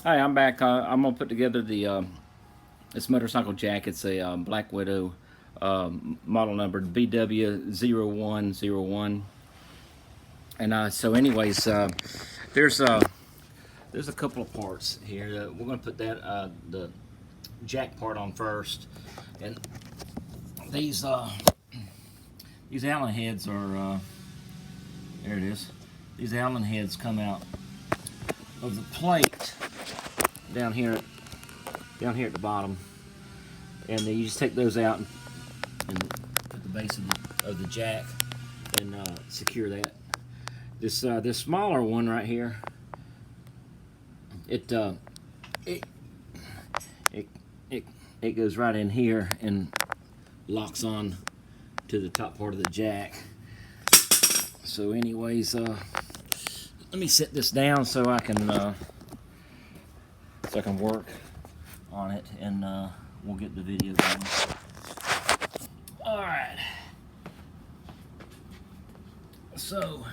Hi, I'm back. I'm gonna put together the this motorcycle jack. It's a Black Widow, model number BW-0101. And anyways, there's uh, there's a couple of parts here. We're gonna put the jack part on first, and these these Allen heads are there it is. These Allen heads come out of the plate down here at the bottom, and then you just take those out and put the base of the jack and secure that. This smaller one right here, it it it it it goes right in here and locks on to the top part of the jack. So anyways, let me set this down so I can work on it, and we'll get the video going. All right. So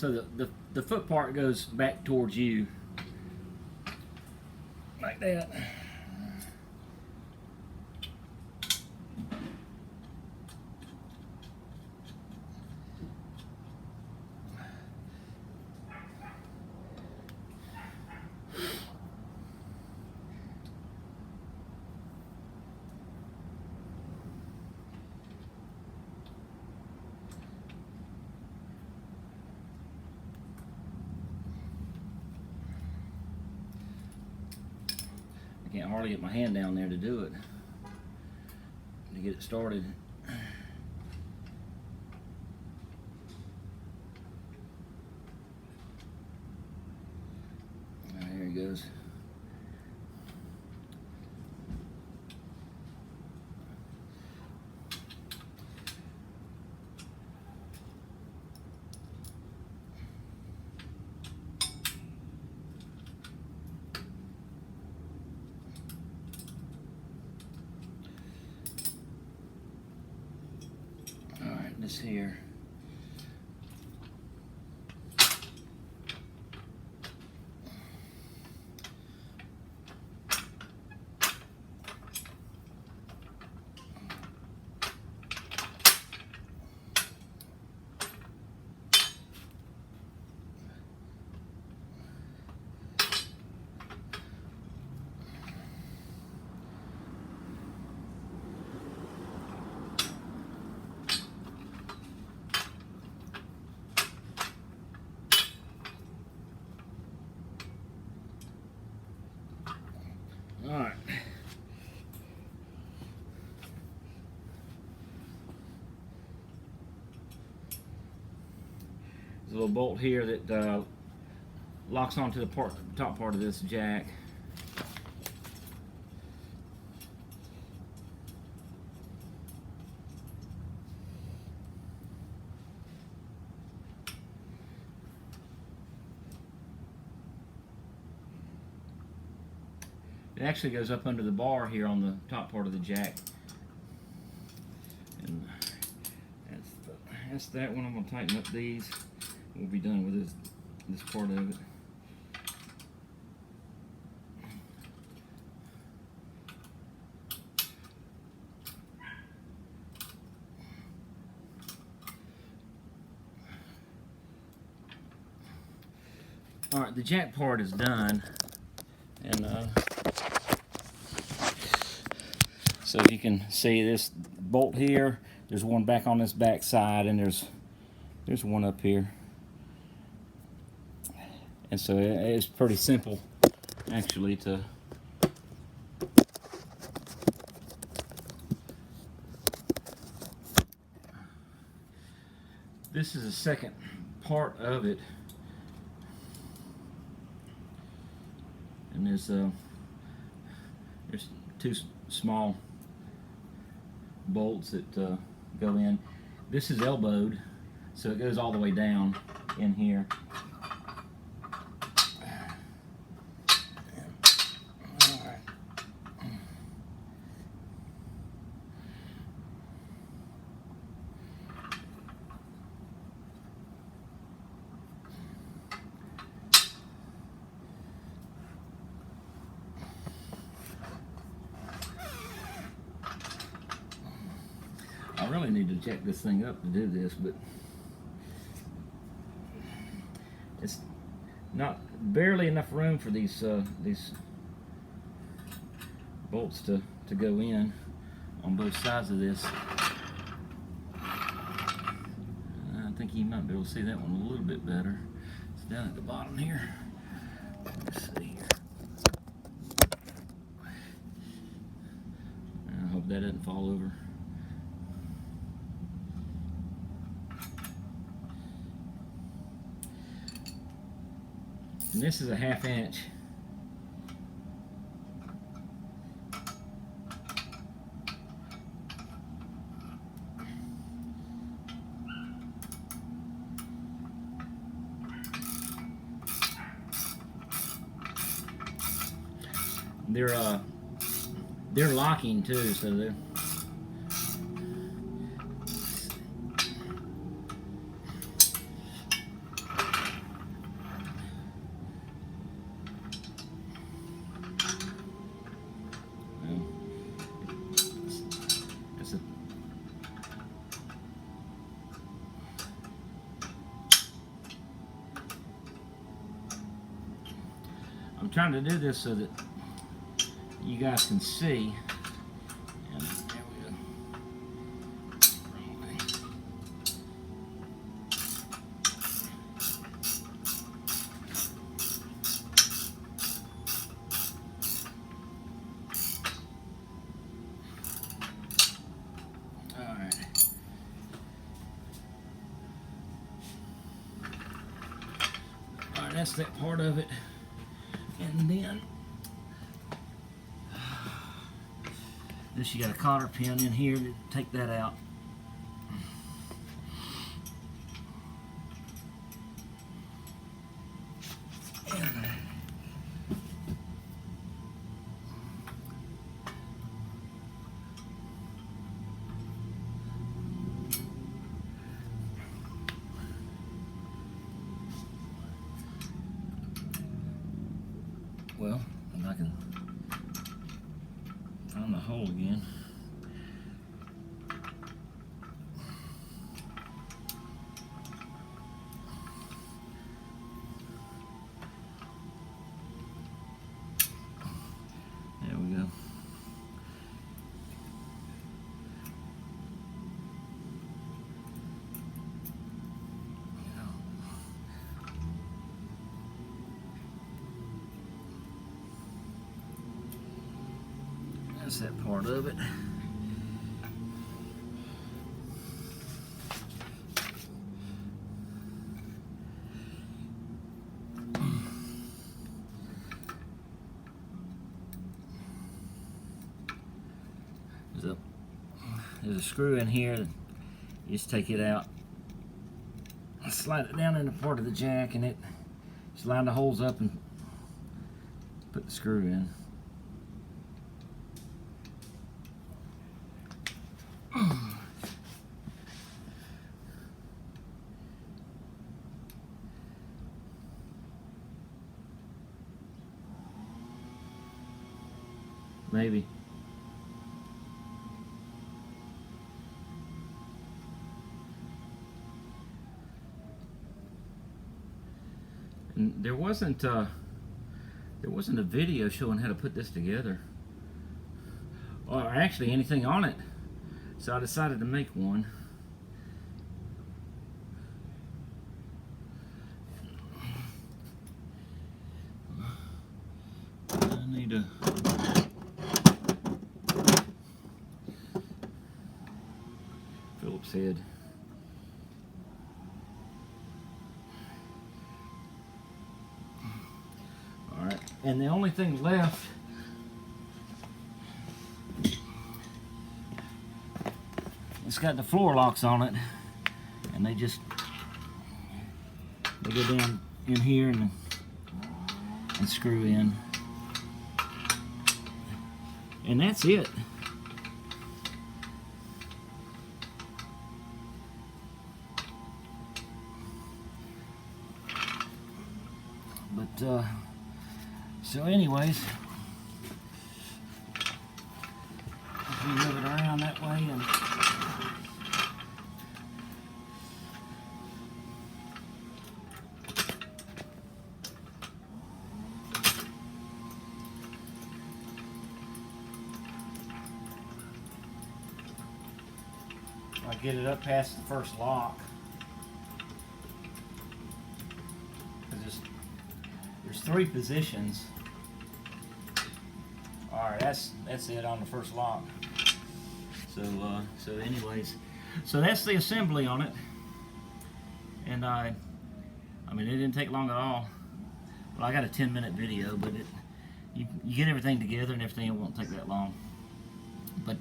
the foot part goes back towards you like that. I can't hardly get my hand down there to do it, to get it started. There he goes. All right, this here. All right. There's a little bolt here that locks onto the top part of this jack. It actually goes up under the bar here on the top part of the jack. And that's that one. I'm going to tighten up these. We'll be done with this part of it. All right, the jack part is done, and so you can see this bolt here. There's one back on this back side, and there's one up here. And so it's pretty simple, actually, to this is the second part of it, and there's two small bolts that go in. This is elbowed, so it goes all the way down in here. to jack this thing up to do this, but it's not barely enough room for these bolts to go in on both sides of this. I think you might be able to see that one a little bit better. It's down at the bottom here. Let's see here. I hope that doesn't fall over. And this is a 1/2 inch. They're locking too, so they're I'm trying to do this so that you guys can see. And there we go. Wrong way. All right. All right, that's that part of it. And then this, you got a cotter pin in here to take that out. Well, if I can find the hole again. There we go. That's that part of it. There's a screw in here. You just take it out, slide it down in the part of the jack, and it just line the holes up and put the screw in. Maybe. And there wasn't a video showing how to put this together, or actually anything on it, so I decided to make one. I need a Phillips head. Alright, and the only thing left it's got the floor locks on it, and they go down in here and screw in, and that's it. But so anyways, if you move it around that way, and get it up past the first lock. There's 3 positions. All right, that's it on the first lock. So anyways, so that's the assembly on it. And I mean, it didn't take long at all. Well, I got a 10-minute video, but you get everything together and everything, it won't take that long. But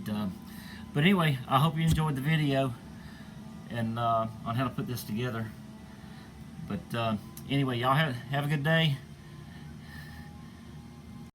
anyway, I hope you enjoyed the video and on how to put this together. But anyway, y'all have a good day.